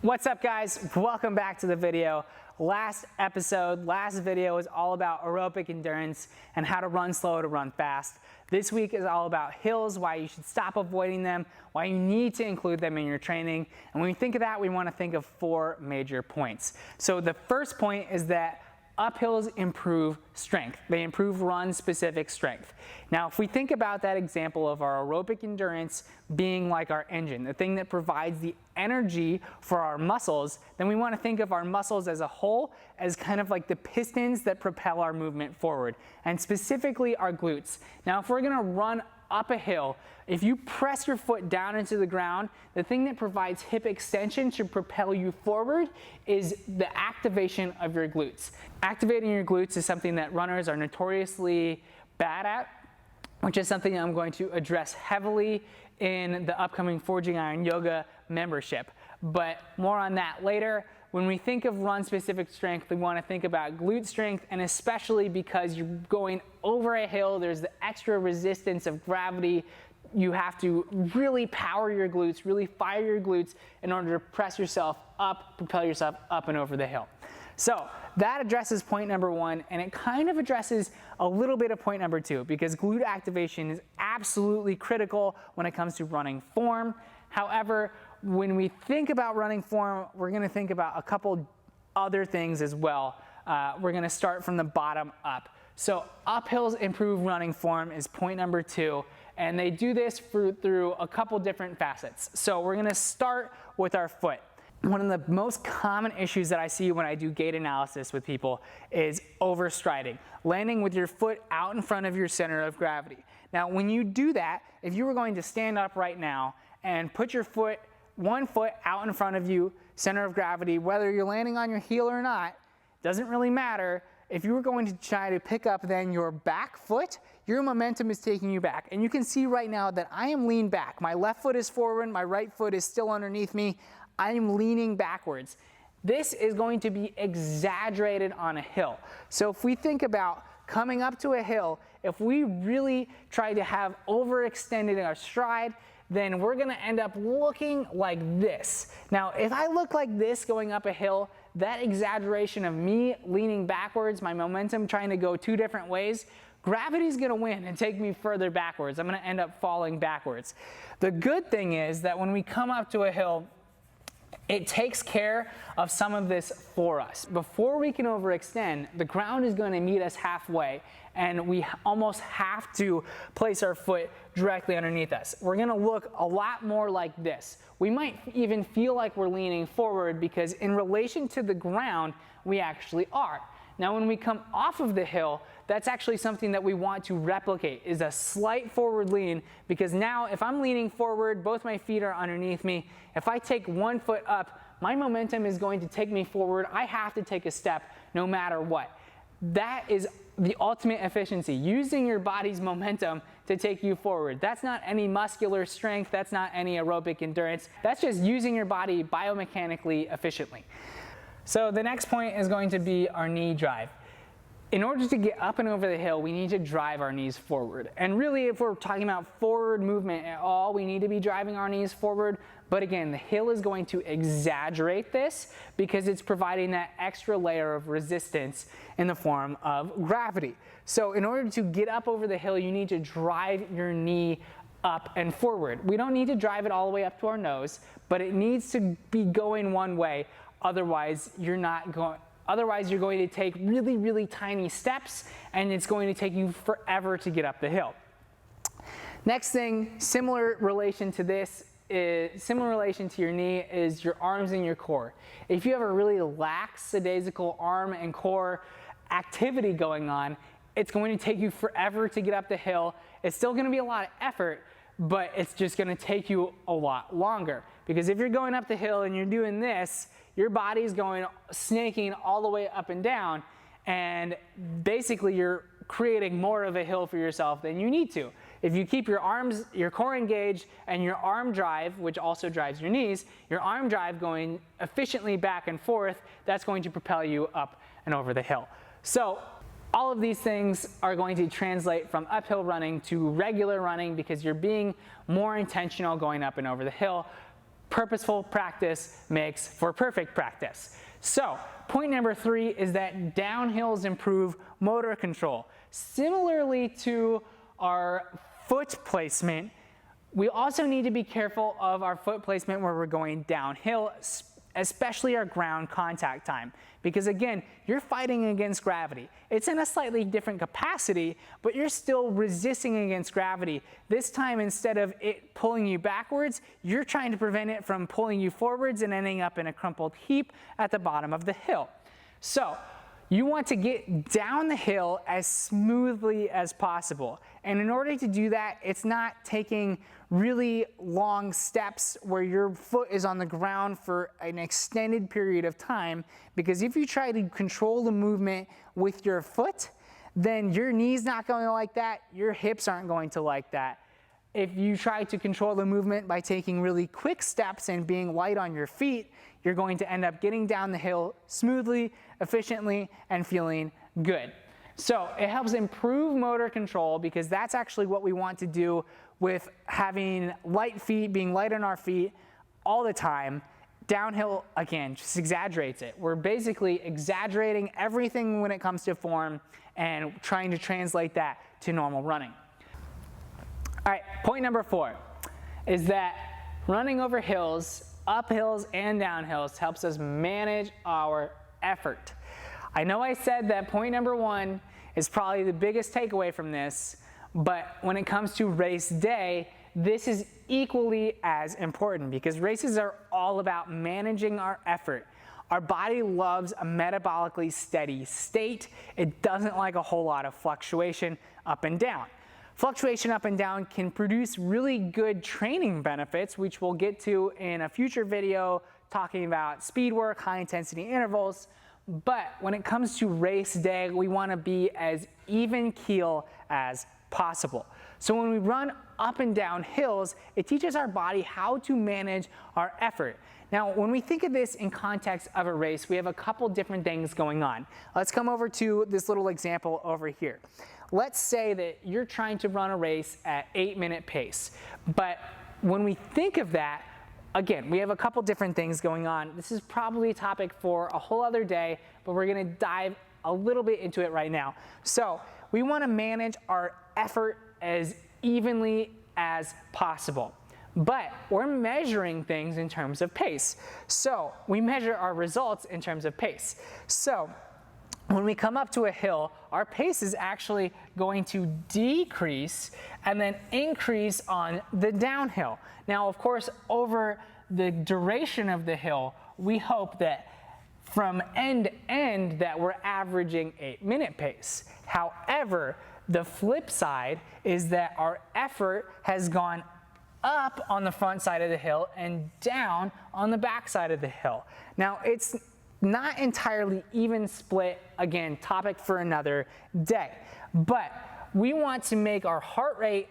What's up, guys? Welcome back to the video. Last video is all about aerobic endurance and how to run slow to run fast. This week is all about hills, why you should stop avoiding them, why you need to include them in your training. And when we think of that, we want to think of 4 major points. So the first point is that uphills improve strength. They improve run-specific strength. Now, if we think about that example of our aerobic endurance being like our engine, the thing that provides the energy for our muscles, then we want to think of our muscles as a whole as kind of like the pistons that propel our movement forward, and specifically our glutes. Now, if we're going to run up a hill, if you press your foot down into the ground, the thing that provides hip extension to propel you forward is the activation of your glutes. Activating your glutes is something that runners are notoriously bad at, which is something I'm going to address heavily in the upcoming Forging Iron Yoga membership. But more on that later. When we think of run-specific strength, we want to think about glute strength, and especially because you're going over a hill, there's the extra resistance of gravity. You have to really power your glutes, really fire your glutes in order to press yourself up, propel yourself up and over the hill. So that addresses point number 1, and it kind of addresses a little bit of point number 2, because glute activation is absolutely critical when it comes to running form. However, when we think about running form, we're going to think about a couple other things as well. We're going to start from the bottom up. So uphills improve running form is point number 2, and they do this through a couple different facets. So we're going to start with our foot. One of the most common issues that I see when I do gait analysis with people is overstriding, landing with your foot out in front of your center of gravity. Now, when you do that, if you were going to stand up right now and put your one foot out in front of you, center of gravity, whether you're landing on your heel or not, doesn't really matter. If you were going to try to pick up then your back foot, your momentum is taking you back. And you can see right now that I am leaned back. My left foot is forward, my right foot is still underneath me. I am leaning backwards. This is going to be exaggerated on a hill. So if we think about coming up to a hill, if we really try to have overextended our stride, then we're going to end up looking like this. Now, if I look like this going up a hill, that exaggeration of me leaning backwards, my momentum trying to go 2 different ways, gravity's going to win and take me further backwards. I'm going to end up falling backwards. The good thing is that when we come up to a hill, it takes care of some of this for us. Before we can overextend, the ground is going to meet us halfway, and we almost have to place our foot directly underneath us. We're going to look a lot more like this. We might even feel like we're leaning forward because in relation to the ground, we actually are. Now, when we come off of the hill, that's actually something that we want to replicate, is a slight forward lean, because now if I'm leaning forward, both my feet are underneath me. If I take one foot up, my momentum is going to take me forward. I have to take a step no matter what. That is the ultimate efficiency, using your body's momentum to take you forward. That's not any muscular strength, that's not any aerobic endurance. That's just using your body biomechanically efficiently. So the next point is going to be our knee drive. In order to get up and over the hill, we need to drive our knees forward. And really, if we're talking about forward movement at all, we need to be driving our knees forward. But again, the hill is going to exaggerate this because it's providing that extra layer of resistance in the form of gravity. So in order to get up over the hill, you need to drive your knee up and forward. We don't need to drive it all the way up to our nose, but it needs to be going one way. Otherwise, you're going to take really, really tiny steps, and it's going to take you forever to get up the hill. Next thing, similar relation to your knee, is your arms and your core. If you have a really lackadaisical arm and core activity going on, it's going to take you forever to get up the hill. It's still going to be a lot of effort, but it's just going to take you a lot longer. Because if you're going up the hill and you're doing this, your body's going snaking all the way up and down, and basically you're creating more of a hill for yourself than you need to. If you keep your arms, your core engaged, and your arm drive, which also drives your knees, your arm drive going efficiently back and forth, that's going to propel you up and over the hill. So all of these things are going to translate from uphill running to regular running because you're being more intentional going up and over the hill. purposeful practice makes for perfect practice. So, point number 3 is that downhills improve motor control. Similarly to our foot placement, we also need to be careful of our foot placement where we're going downhill, especially our ground contact time. Because again, you're fighting against gravity. It's in a slightly different capacity, but you're still resisting against gravity. This time, instead of it pulling you backwards, you're trying to prevent it from pulling you forwards and ending up in a crumpled heap at the bottom of the hill. So, you want to get down the hill as smoothly as possible. And in order to do that, it's not taking really long steps where your foot is on the ground for an extended period of time, because if you try to control the movement with your foot, then your knee's not going to like that, your hips aren't going to like that. If you try to control the movement by taking really quick steps and being light on your feet, you're going to end up getting down the hill smoothly, efficiently, and feeling good. So it helps improve motor control, because that's actually what we want to do with having light feet, being light on our feet all the time. Downhill, again, just exaggerates it. We're basically exaggerating everything when it comes to form and trying to translate that to normal running. All right, point number 4 is that running over hills, up hills and down hills, helps us manage our effort. I know I said that point number 1 is probably the biggest takeaway from this, but when it comes to race day, this is equally as important, because races are all about managing our effort. Our body loves a metabolically steady state. It doesn't like a whole lot of fluctuation up and down. Fluctuation up and down can produce really good training benefits, which we'll get to in a future video talking about speed work, high intensity intervals. But when it comes to race day, we want to be as even keel as possible. So when we run up and down hills, it teaches our body how to manage our effort. Now, when we think of this in context of a race, we have a couple different things going on. Let's come over to this little example over here. Let's say that you're trying to run a race at 8-minute pace. But when we think of that, again, we have a couple different things going on. This is probably a topic for a whole other day, but we're going to dive a little bit into it right now. So we want to manage our effort as evenly as possible. But we're measuring things in terms of pace. So we measure our results in terms of pace. So when we come up to a hill, our pace is actually going to decrease and then increase on the downhill. Now, of course, over the duration of the hill, we hope that from end to end that we're averaging 8-minute pace. However, the flip side is that our effort has gone up on the front side of the hill and down on the back side of the hill. Now, it's not entirely even split, again, topic for another day. But we want to make our heart rate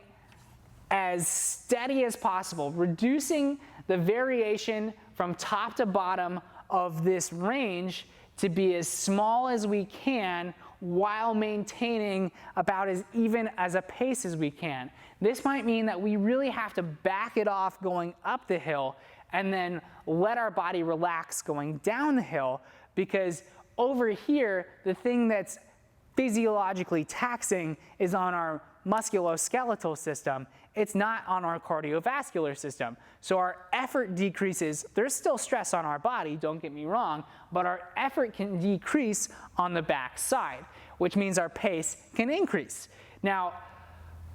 as steady as possible, reducing the variation from top to bottom of this range to be as small as we can while maintaining about as even as a pace as we can. This might mean that we really have to back it off going up the hill and then let our body relax going down the hill, because over here, the thing that's physiologically taxing is on our musculoskeletal system. It's not on our cardiovascular system. So our effort decreases. There's still stress on our body, don't get me wrong, but our effort can decrease on the back side, which means our pace can increase. Now,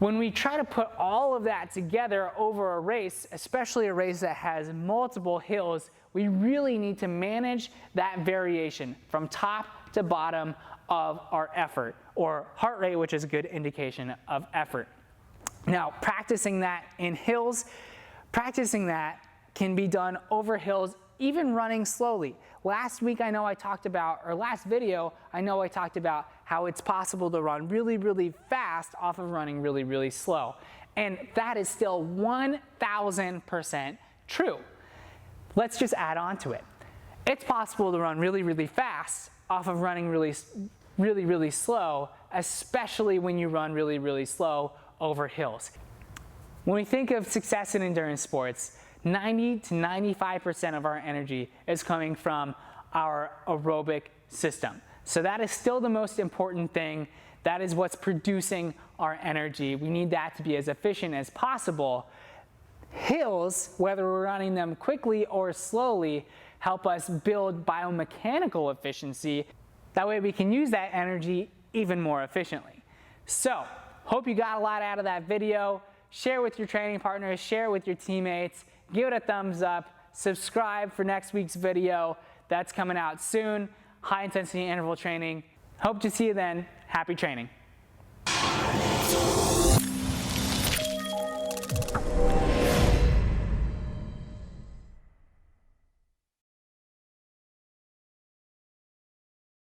when we try to put all of that together over a race, especially a race that has multiple hills, we really need to manage that variation from top to bottom of our effort, or heart rate, which is a good indication of effort. Now, practicing that in hills, practicing that can be done over hills, even running slowly. Last week, I know I talked about, or last video, I know I talked about how it's possible to run really, really fast off of running really, really slow. And that is still 1,000% true. Let's just add on to it. It's possible to run really, really fast off of running really, really slow, especially when you run really, really slow over hills. When we think of success in endurance sports, 90 to 95% of our energy is coming from our aerobic system. So that is still the most important thing. That is what's producing our energy. We need that to be as efficient as possible. Hills, whether we're running them quickly or slowly, help us build biomechanical efficiency. That way we can use that energy even more efficiently. So, hope you got a lot out of that video. Share with your training partners, share with your teammates, give it a thumbs up, subscribe for next week's video. That's coming out soon. High intensity interval training. Hope to see you then. Happy training.